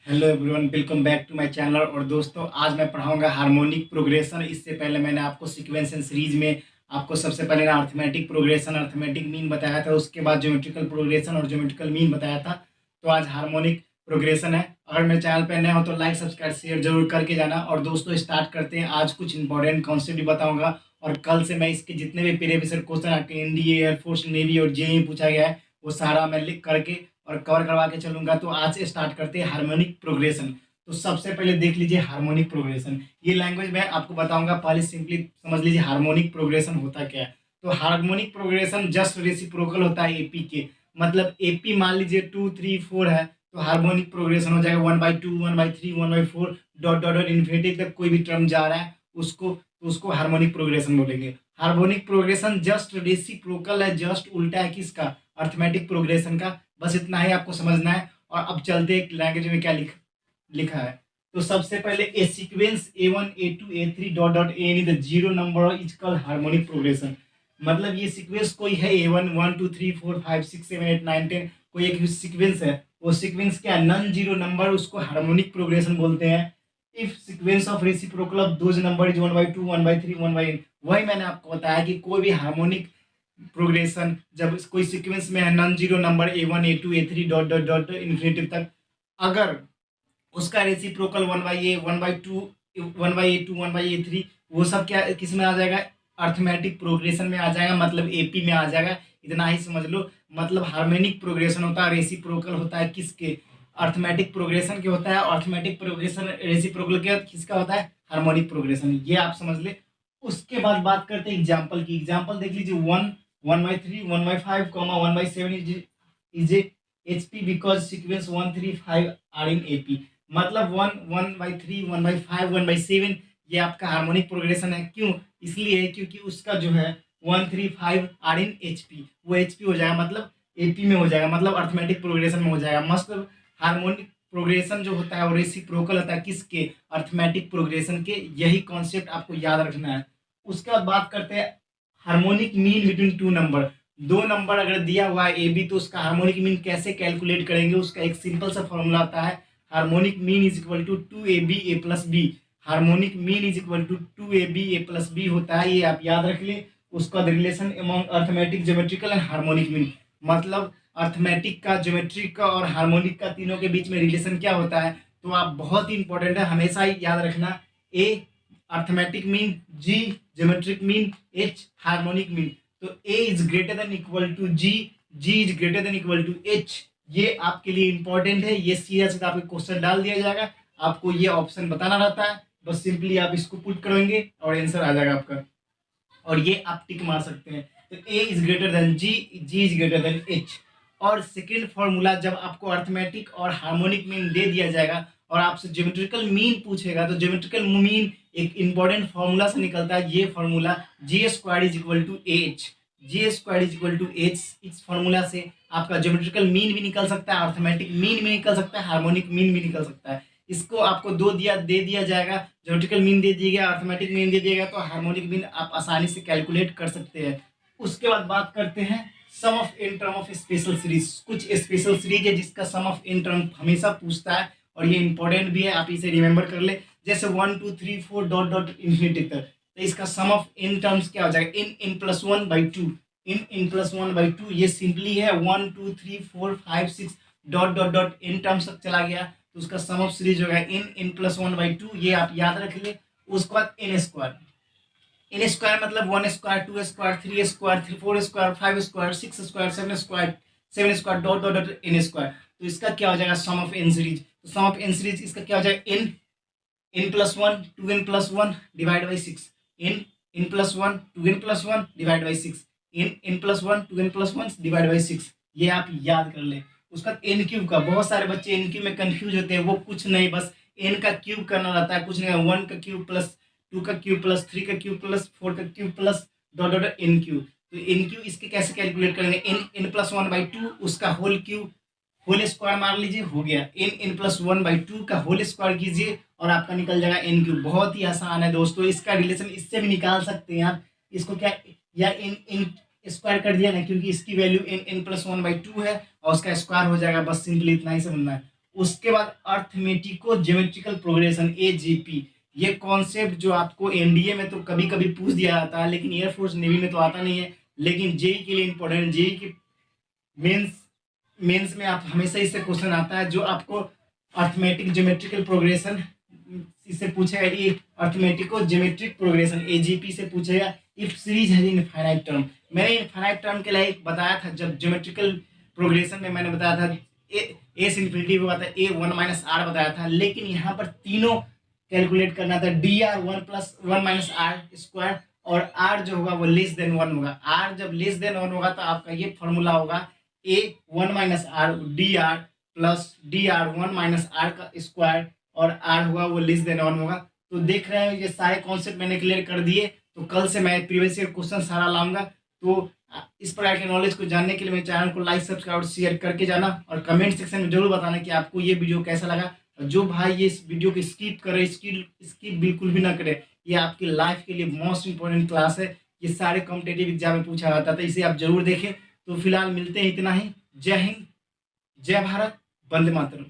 Hello everyone, welcome back to my channel. और दोस्तों, आज मैं पढ़ाऊंगा हार्मोनिक प्रोग्रेशन। इससे पहले मैंने आपको सीक्वेंस सीरीज में आपको सबसे पहले ना अर्थमेटिक प्रोग्रेशन, अर्थमेटिक मीन बताया था, उसके बाद ज्योमेट्रिकल प्रोग्रेशन और ज्योमेट्रिकल मीन बताया था। तो आज हार्मोनिक प्रोग्रेशन है। अगर मेरे चैनल पर नए हो तो लाइक सब्सक्राइब शेयर जरूर करके जाना। और दोस्तों, स्टार्ट करते हैं। आज कुछ इंपॉर्टेंट कॉन्सेप्ट भी बताऊंगा और कल से मैं इसके जितने भी प्रीवियस क्वेश्चन आपके एनडीए, एयरफोर्स, नेवी और जेईई पूछा गया है वो सारा मैं लिख करके और कवर करवा के चलूंगा। तो आज से स्टार्ट करते हैं हार्मोनिक प्रोग्रेशन। तो सबसे पहले देख लीजिए हार्मोनिक प्रोग्रेशन। ये लैंग्वेज मैं आपको बताऊंगा, पहले सिंपली समझ लीजिए हार्मोनिक प्रोग्रेशन होता क्या है। तो हार्मोनिक प्रोग्रेशन जस्ट रेसिप्रोकल होता है एपी के। मतलब एपी मान लीजिए 2 3 4 है तो हार्मोनिक प्रोग्रेशन हो जाएगा 1/2 1/3 1/4 डॉट डॉट डॉट इन्फिनिटी तक कोई भी टर्म जा रहा है उसको हार्मोनिक प्रोग्रेशन बोलेंगे। हार्मोनिक प्रोग्रेशन जस्ट रेसिप्रोकल है, जस्ट उल्टा है किसका? अर्थमेटिक प्रोग्रेशन का। बस इतना ही आपको समझना है। और अब चलते एक लैंग्वेज में क्या लिखा है। तो सबसे पहले a sequence A1 A2 A3 dot dot any the zero number is called harmonic progression. मतलब ये सीक्वेंस कोई है A1 1 2 3 4 5 6 7 8 9 10 कोई एक सीक्वेंस है। वो सीक्वेंस क्या नॉन जीरो नंबर, उसको हार्मोनिक प्रोग्रेशन बोलते हैं। If sequence of reciprocal of those number is 1/2 1/3 1/n। वही मैंने आपको बताया कि कोई भी हार्मोनिक प्रोग्रेशन जब कोई सीक्वेंस में है non zero number A1 A2 A3 dot dot dot infinity तक, अगर उसका रेसिप्रोकल 1/a 1/2 1/a2 1/a3 वो सब क्या किस में आ जाएगा? अर्थमेटिक प्रोग्रेशन में आ जाएगा, मतलब एपी में आ जाएगा। इतना ही समझ लो। मतलब हार्मोनिक प्रोग्रेशन होता है, रेसिप्रोकल होता है किसके? अर्थमेटिक प्रोग्रेशन के होता है। अर्थमेटिक प्रोग्रेशन रेसिप्रोकल के किसका होता है? Harmonic progression. ये आप समझ ले। उसके बाद बात करते हैं एग्जाम्पल की। एग्जाम्पल देख लीजिए 1/3 1/5 1/7 is a HP because sequence 1 3 5 are in AP। मतलब 1/3 1/5 1/7 ये आपका हार्मोनिक प्रोग्रेशन है। क्यों? इसलिए क्योंकि उसका जो है 1 3 5 आर इन HP, वो HP हो जाएगा, मतलब AP में हो जाएगा, मतलब अर्थमेटिक प्रोग्रेशन में हो जाएगा। मतलब हार्मोनिक प्रोग्रेशन जो होता है वो रेसिप्रोकल होता है किसके? अर्थमेटिक प्रोग्रेशन के। यही कॉन्सेप्ट आपको याद रखना है। उसके बाद बात करते हैं harmonic mean between two number. दो नंबर अगर दिया हुआ है ए बी तो उसका हार्मोनिक मीन कैसे कैलकुलेट करेंगे? उसका एक सिंपल सा फॉर्मूला आता है। Harmonic mean is equal to 2AB A+B। Harmonic mean is equal to 2AB A+B होता है, ये आप याद रख ले। उसका relation among arithmetic geometrical and harmonic mean. मतलब अर्थमेटिक का, ज्योमेट्रिक का और हार्मोनिक का, तीनों के बीच में रिलेशन क्या होता है? तो आप बहुत ही इंपॉर्टेंट है, हमेशा ही याद रखना। A arithmetic mean, G geometric mean, H harmonic mean. तो A is greater than equal to G is greater than equal to H. ये आपके लिए इंपॉर्टेंट है। ये सीधा सीधा आपको क्वेश्चन डाल दिया जाएगा, आपको ये ऑप्शन बताना रहता है। बस सिंपली आप इसको पुट करेंगे और आंसर आ जाएगा आपका। और ये आप टिक मार सकते हैं। तो A is greater than G is greater than H. और सेकेंड फॉर्मूला, जब आपको अर्थमेटिक और हार्मोनिक मीन दे दिया जाएगा और आपसे ज्योमेट्रिकल मीन पूछेगा तो ज्योमेट्रिकल मीन एक इंपॉर्टेंट फॉर्मूला से निकलता है। ये formula G² is equal to H. G² is equal to H. इस फॉर्मूला से आपका ज्योमेट्रिकल मीन भी निकल सकता है, अर्थमेटिक मीन भी निकल सकता है, हार्मोनिक मीन भी निकल सकता है। इसको आपको दे दिया जाएगा, ज्योमेट्रिकल मीन दे दिया गया, अर्थमेटिक मीन दे दिया गया, तो हार्मोनिक मीन आप आसानी से कैलकुलेट कर सकते हैं। उसके बाद बात करते हैं sum of n term of special series. कुछ स्पेशल सीरीज है जिसका सम ऑफ इन टर्म हमेशा पूछता है और ये इंपॉर्टेंट भी है, आप इसे रिमेंबर कर ले। जैसे 1 2 3 4 डॉट डॉट इन्फिनिटी तक, तो इसका सम ऑफ इन टर्म्स क्या हो जाएगा? इन+1/2। इन+1/2 ये सिंपली है 1 2 3 4 5 6 dot dot dot in terms तक चला गया तो उसका सम ऑफ सीरीज होगा इन+1/2। ये आप याद रख ले। उसके बाद n² मतलब 1² 2² 3² 4² 5² 6² 7² डॉट डॉट डॉट n²। तो इसका क्या हो जाएगा? सम ऑफ एन सीरीज। तो सम ऑफ एन सीरीज इसका क्या हो जाएगा? n+1 2n+1 divide by 6। n+1 2n+1 divide by 6। n+1 2n+1 divide by 6। ये आप याद कर ले। उसका n³ का, बहुत सारे बच्चे n³ में कंफ्यूज होते हैं। वो कुछ नहीं, बस n का क्यूब करना रहता है, कुछ नहीं। 1 का क्यूब प्लस 2 का क्यूब प्लस 3 का क्यूब प्लस 4 का cube plus dot dot n³। तो n³ इसके कैसे कैलकुलेट करेंगे? n+1/2 उसका होल स्क्वायर मार लीजिए, हो गया। n+1/2 का होल स्क्वायर कीजिए और आपका निकल जाएगा n³। बहुत ही आसान है दोस्तों। इसका रिलेशन इससे भी निकाल सकते हैं आप। इसको क्या, या इन स्क्वायर कर दिया ना, क्योंकि इसकी वैल्यू n+1/2 है और उसका स्क्वायर हो जाएगा। बस सिंपली इतना ही समझना है। उसके बाद अर्थमेटिको ज्योमेट्रिकल प्रोग्रेशन एजीपी, ये कॉन्सेप्ट जो आपको एनडीए में तो कभी कभी पूछ दिया जाता है, लेकिन एयरफोर्स नेवी में तो आता नहीं है, लेकिन जेई के लिए इंपॉर्टेंट, जेई के मेंस मेंस में आप हमेशा इससे क्वेश्चन आता है जो आपको अर्थमेटिक ज्योमेट्रिकल प्रोग्रेशन इससे पूछेगा, ये अर्थमेटिको ज्योमेट्रिक प्रोग्रेशन एजीपी से पूछेगा। इफ सीरीज है इनफाइनाइट टर्म, मैंने इनफाइनाइट टर्म के लिए एक बताया था, जब ज्योमेट्रिकल प्रोग्रेशन में मैंने बताया था ए से इन्फिनिटी हुआ था, ए 1 - आर बताया था, लेकिन यहाँ पर तीनों कैलकुलेट करना था, डी आर 1 + 1 - आर² और आर जो होगा वो <<1 होगा। आर जब <<1 होगा तो आपका ये फॉर्मूला होगा ए 1 - R D R plus D R 1 - आर² और आर हुआ वो <<1 होगा। तो देख रहे हैं ये सारे कॉन्सेप्ट मैंने क्लियर कर दिए। तो कल से मैं प्रीवियस ईयर क्वेश्चन सारा लाऊंगा। तो इस प्रकार के नॉलेज को जानने के लिए मेरे चैनल को लाइक सब्सक्राइब और शेयर करके जाना, और कमेंट सेक्शन में जरूर बताना कि आपको ये वीडियो कैसा लगा। जो भाई ये इस वीडियो को स्किप करे, स्किप बिल्कुल भी ना करे, ये आपकी लाइफ के लिए मोस्ट इंपॉर्टेंट क्लास है। ये सारे कॉम्पिटेटिव एग्जाम में पूछा जाता था, इसे आप जरूर देखें। तो फिलहाल मिलते हैं, इतना ही। जय हिंद, जय भारत, वंदे मातरम।